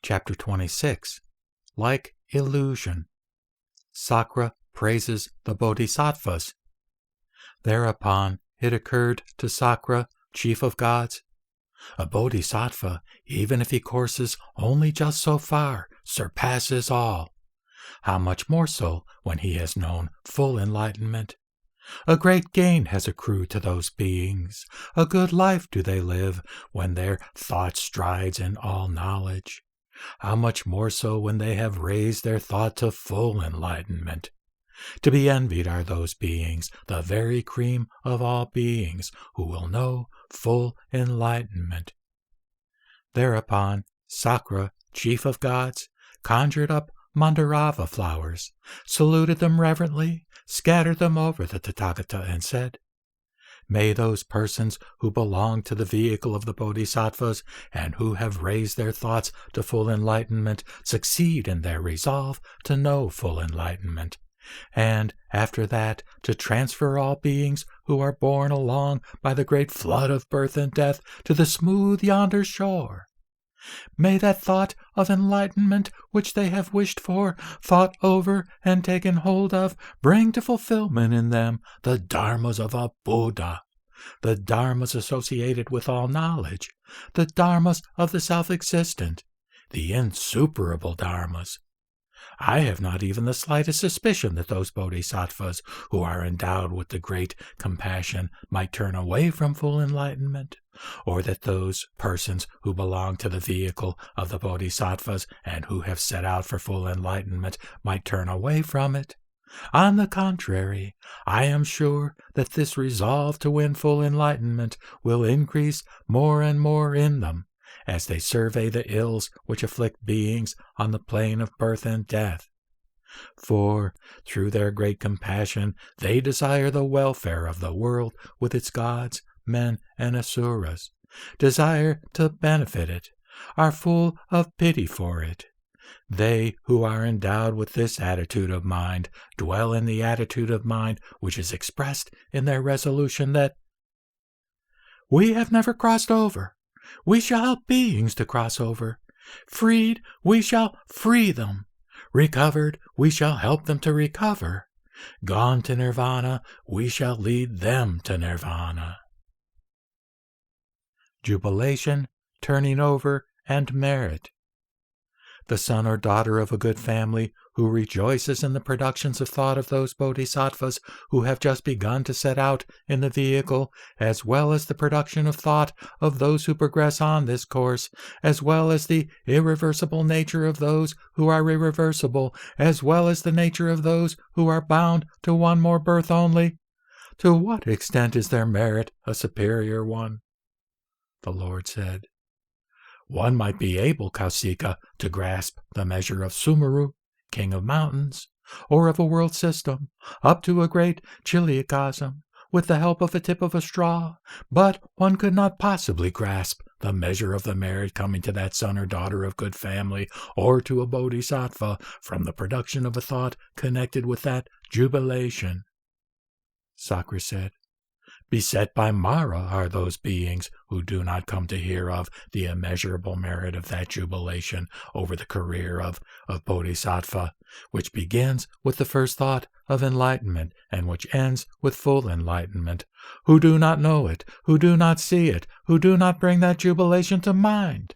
Chapter 26. Like Illusion. Sakra praises the Bodhisattvas. Thereupon it occurred to Sakra, chief of gods, a bodhisattva, even if he courses only just so far, surpasses all. How much more so when he has known full enlightenment? A great gain has accrued to those beings. A good life do they live when their thought strides in all knowledge. How much more so when they have raised their thought to full enlightenment? To be envied are those beings, the very cream of all beings, who will know full enlightenment. Thereupon Sakra, chief of gods, conjured up Mandarava flowers, saluted them reverently, scattered them over the Tathagata, and said, "May those persons who belong to the vehicle of the Bodhisattvas and who have raised their thoughts to full enlightenment succeed in their resolve to know full enlightenment, and after that to transfer all beings who are borne along by the great flood of birth and death to the smooth yonder shore. May that thought of enlightenment which they have wished for, thought over, and taken hold of, bring to fulfillment in them the dharmas of a Buddha, the dharmas associated with all knowledge, the dharmas of the self-existent, the insuperable dharmas. I have not even the slightest suspicion that those bodhisattvas who are endowed with the great compassion might turn away from full enlightenment, or that those persons who belong to the vehicle of the bodhisattvas and who have set out for full enlightenment might turn away from it. On the contrary, I am sure that this resolve to win full enlightenment will increase more and more in them, as they survey the ills which afflict beings on the plane of birth and death. For, through their great compassion, they desire the welfare of the world with its gods, men, and asuras, desire to benefit it, are full of pity for it. They who are endowed with this attitude of mind dwell in the attitude of mind which is expressed in their resolution that we have never crossed over. We shall help beings to cross over. Freed, we shall free them. Recovered, we shall help them to recover. Gone to nirvana, we shall lead them to nirvana. Jubilation, turning over, and merit. The son or daughter of a good family who rejoices in the productions of thought of those bodhisattvas who have just begun to set out in the vehicle, as well as the production of thought of those who progress on this course, as well as the irreversible nature of those who are irreversible, as well as the nature of those who are bound to one more birth only. To what extent is their merit a superior one?" The Lord said, "One might be able, Kausika, to grasp the measure of Sumeru, king of mountains, or of a world system, up to a great chiliocosm, with the help of a tip of a straw, but one could not possibly grasp the measure of the merit coming to that son or daughter of good family, or to a bodhisattva, from the production of a thought connected with that jubilation." Sakra said, "Beset by Mara are those beings who do not come to hear of the immeasurable merit of that jubilation over the career of bodhisattva, which begins with the first thought of enlightenment and which ends with full enlightenment, who do not know it, who do not see it, who do not bring that jubilation to mind.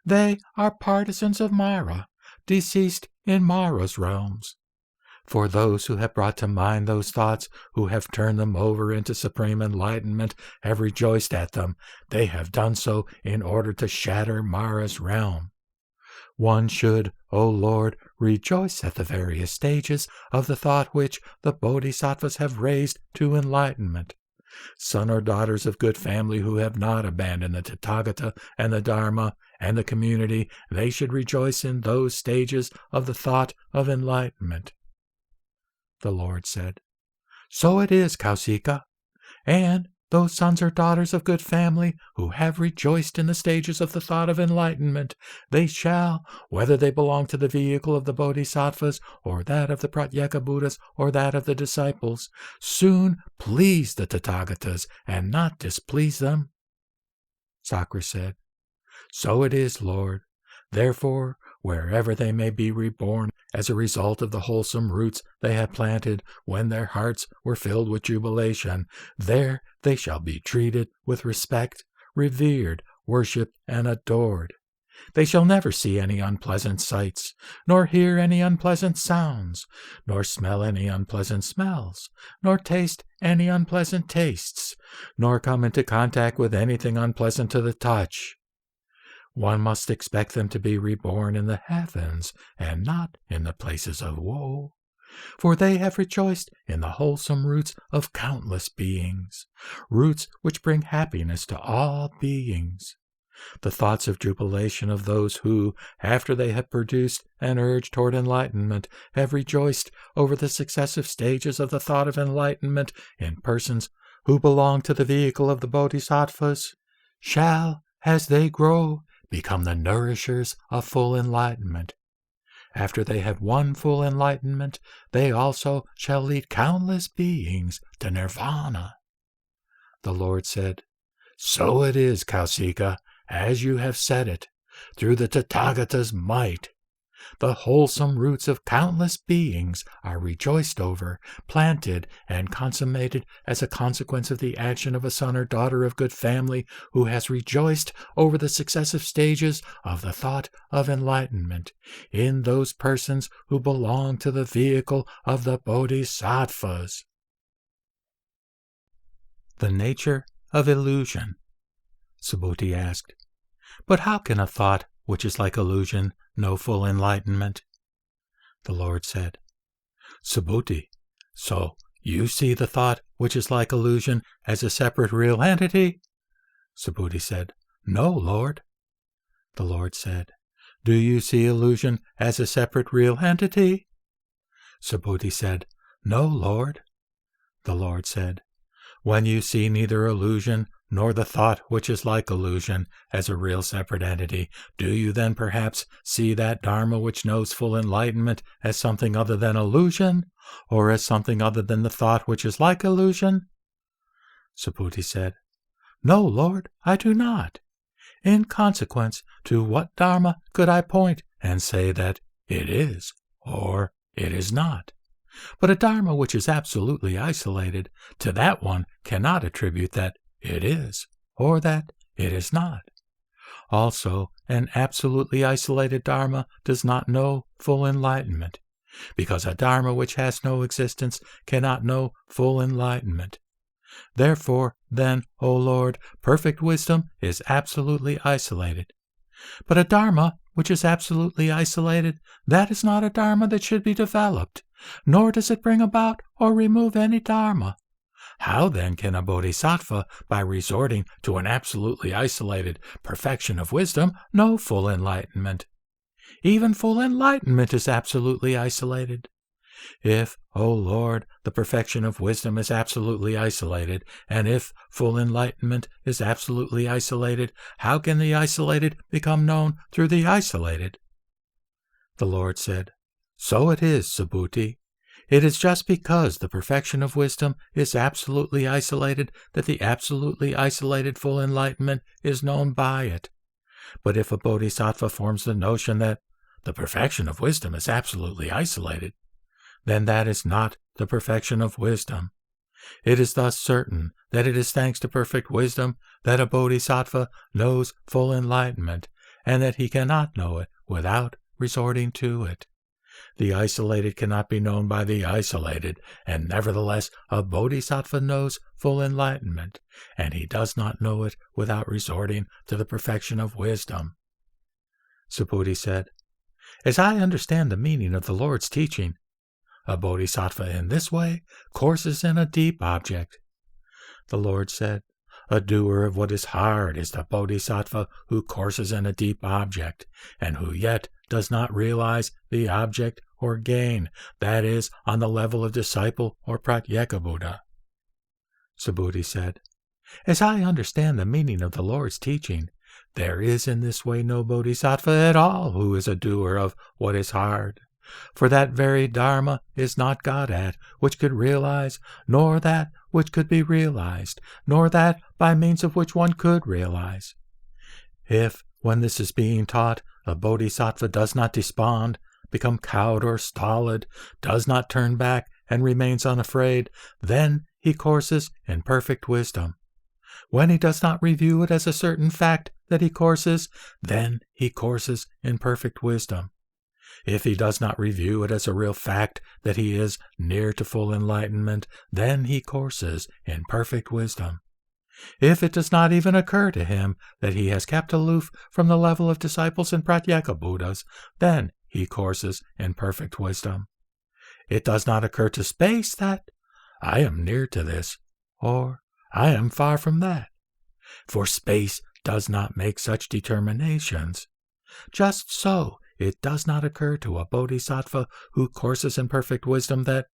They are partisans of Mara, deceased in Mara's realms. For those who have brought to mind those thoughts, who have turned them over into supreme enlightenment, have rejoiced at them. They have done so in order to shatter Mara's realm. One should, O Lord, rejoice at the various stages of the thought which the bodhisattvas have raised to enlightenment. Son or daughters of good family who have not abandoned the Tathagata and the Dharma and the community, they should rejoice in those stages of the thought of enlightenment." The Lord said, "So it is, Kausika, and those sons or daughters of good family who have rejoiced in the stages of the thought of enlightenment, they shall, whether they belong to the vehicle of the bodhisattvas, or that of the Pratyeka Buddhas, or that of the disciples, soon please the Tathagatas and not displease them." Sakra said, "So it is, Lord. Therefore, wherever they may be reborn as a result of the wholesome roots they have planted when their hearts were filled with jubilation, there they shall be treated with respect, revered, worshipped, and adored. They shall never see any unpleasant sights, nor hear any unpleasant sounds, nor smell any unpleasant smells, nor taste any unpleasant tastes, nor come into contact with anything unpleasant to the touch. One must expect them to be reborn in the heavens and not in the places of woe, for they have rejoiced in the wholesome roots of countless beings, roots which bring happiness to all beings. The thoughts of jubilation of those who, after they have produced an urge toward enlightenment, have rejoiced over the successive stages of the thought of enlightenment in persons who belong to the vehicle of the bodhisattvas, shall, as they grow, become the nourishers of full enlightenment. After they have won full enlightenment, they also shall lead countless beings to nirvana. The Lord said, "So it is, Kausika, as you have said it, through the Tathagata's might. The wholesome roots of countless beings are rejoiced over, planted, and consummated as a consequence of the action of a son or daughter of good family who has rejoiced over the successive stages of the thought of enlightenment in those persons who belong to the vehicle of the bodhisattvas." The nature of illusion. Subhuti asked, "But how can a thought which is like illusion know full enlightenment?" The Lord said, "Subhuti, so you see the thought which is like illusion as a separate real entity?" Subhuti said, "No, Lord." The Lord said, "Do you see illusion as a separate real entity?" Subhuti said, "No, Lord." The Lord said, "When you see neither illusion nor the thought which is like illusion as a real separate entity, do you then perhaps see that Dharma which knows full enlightenment as something other than illusion, or as something other than the thought which is like illusion?" Subhuti said, "No, Lord, I do not. In consequence, to what Dharma could I point and say that it is, or it is not? But a Dharma which is absolutely isolated, to that one cannot attribute that it is, or that it is not. Also, an absolutely isolated Dharma does not know full enlightenment, because a Dharma which has no existence cannot know full enlightenment. Therefore, then, O Lord, perfect wisdom is absolutely isolated. But a Dharma which is absolutely isolated, that is not a Dharma that should be developed, nor does it bring about or remove any Dharma. How then can a bodhisattva, by resorting to an absolutely isolated perfection of wisdom, know full enlightenment? Even full enlightenment is absolutely isolated. If, O Lord, the perfection of wisdom is absolutely isolated, and if full enlightenment is absolutely isolated, how can the isolated become known through the isolated?" The Lord said, "So it is, Subhuti. It is just because the perfection of wisdom is absolutely isolated that the absolutely isolated full enlightenment is known by it. But if a bodhisattva forms the notion that the perfection of wisdom is absolutely isolated, then that is not the perfection of wisdom. It is thus certain that it is thanks to perfect wisdom that a bodhisattva knows full enlightenment, and that he cannot know it without resorting to it. The isolated cannot be known by the isolated, and nevertheless a bodhisattva knows full enlightenment, and he does not know it without resorting to the perfection of wisdom." Subhuti said, "As I understand the meaning of the Lord's teaching, a bodhisattva in this way courses in a deep object." The Lord said, "A doer of what is hard is the bodhisattva who courses in a deep object, and who yet does not realize the object or gain, that is, on the level of disciple or pratyeka Buddha." Subhuti said, "As I understand the meaning of the Lord's teaching, there is in this way no bodhisattva at all who is a doer of what is hard. For that very Dharma is not got at, which could realize, nor that which could be realized, nor that by means of which one could realize. If, When this is being taught, a bodhisattva does not despond, become cowed or stolid, does not turn back, and remains unafraid. Then he courses in perfect wisdom. When he does not review it as a certain fact that he courses, then he courses in perfect wisdom. If he does not review it as a real fact that he is near to full enlightenment, then he courses in perfect wisdom. If it does not even occur to him that he has kept aloof from the level of disciples and Pratyeka Buddhas, then he courses in perfect wisdom. It does not occur to space that I am near to this, or I am far from that, for space does not make such determinations. Just so, it does not occur to a bodhisattva who courses in perfect wisdom that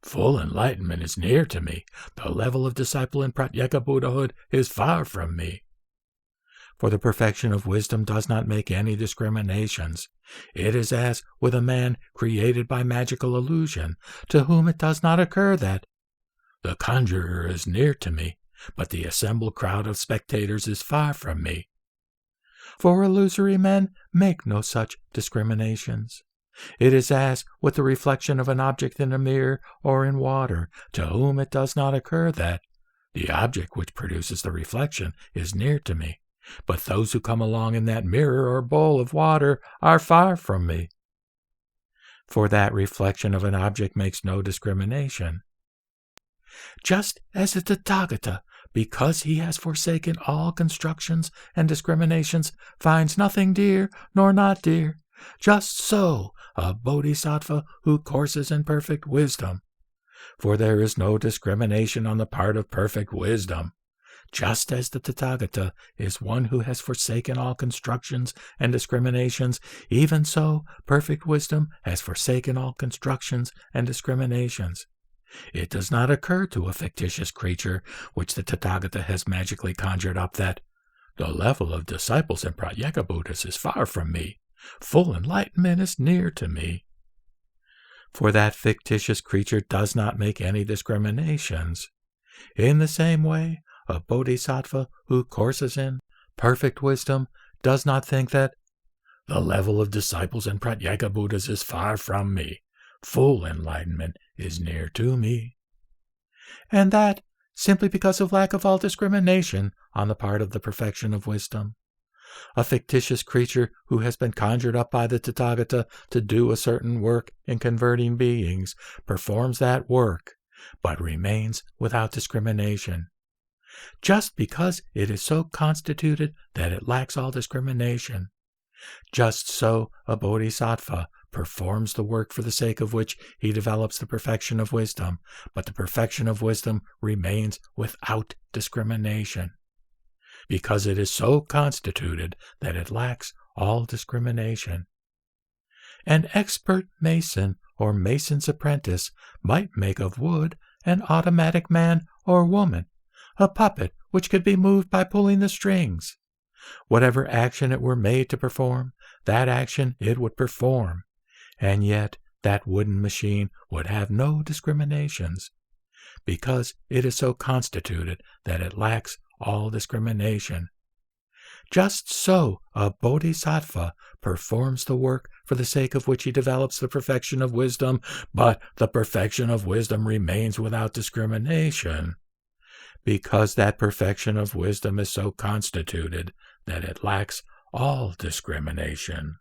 full enlightenment is near to me, the level of disciple in Pratyeka Buddhahood is far from me. For the perfection of wisdom does not make any discriminations. It is as with a man created by magical illusion, to whom it does not occur that the conjurer is near to me, but the assembled crowd of spectators is far from me. For illusory men make no such discriminations. It is as with the reflection of an object in a mirror or in water, to whom it does not occur that the object which produces the reflection is near to me, but those who come along in that mirror or bowl of water are far from me. For that reflection of an object makes no discrimination. Just as the Tathagata, because he has forsaken all constructions and discriminations, finds nothing dear nor not dear, just so a bodhisattva who courses in perfect wisdom. For there is no discrimination on the part of perfect wisdom. Just as the Tathagata is one who has forsaken all constructions and discriminations, even so perfect wisdom has forsaken all constructions and discriminations. It does not occur to a fictitious creature which the Tathagata has magically conjured up that the level of disciples and Pratyeka Buddhas is far from me. Full enlightenment is near to me. For that fictitious creature does not make any discriminations. In the same way, a bodhisattva who courses in perfect wisdom does not think that the level of disciples and Pratyeka Buddhas is far from me. Full enlightenment is near to me. And that simply because of lack of all discrimination on the part of the perfection of wisdom. A fictitious creature who has been conjured up by the Tathagata to do a certain work in converting beings performs that work, but remains without discrimination. Just because it is so constituted that it lacks all discrimination. Just so a bodhisattva performs the work for the sake of which he develops the perfection of wisdom, but the perfection of wisdom remains without discrimination, because it is so constituted that it lacks all discrimination. An expert mason or mason's apprentice might make of wood an automatic man or woman, a puppet which could be moved by pulling the strings. Whatever action it were made to perform, that action it would perform, and yet that wooden machine would have no discriminations, because it is so constituted that it lacks all discrimination. Just so a bodhisattva performs the work for the sake of which he develops the perfection of wisdom, but the perfection of wisdom remains without discrimination, because that perfection of wisdom is so constituted that it lacks all discrimination.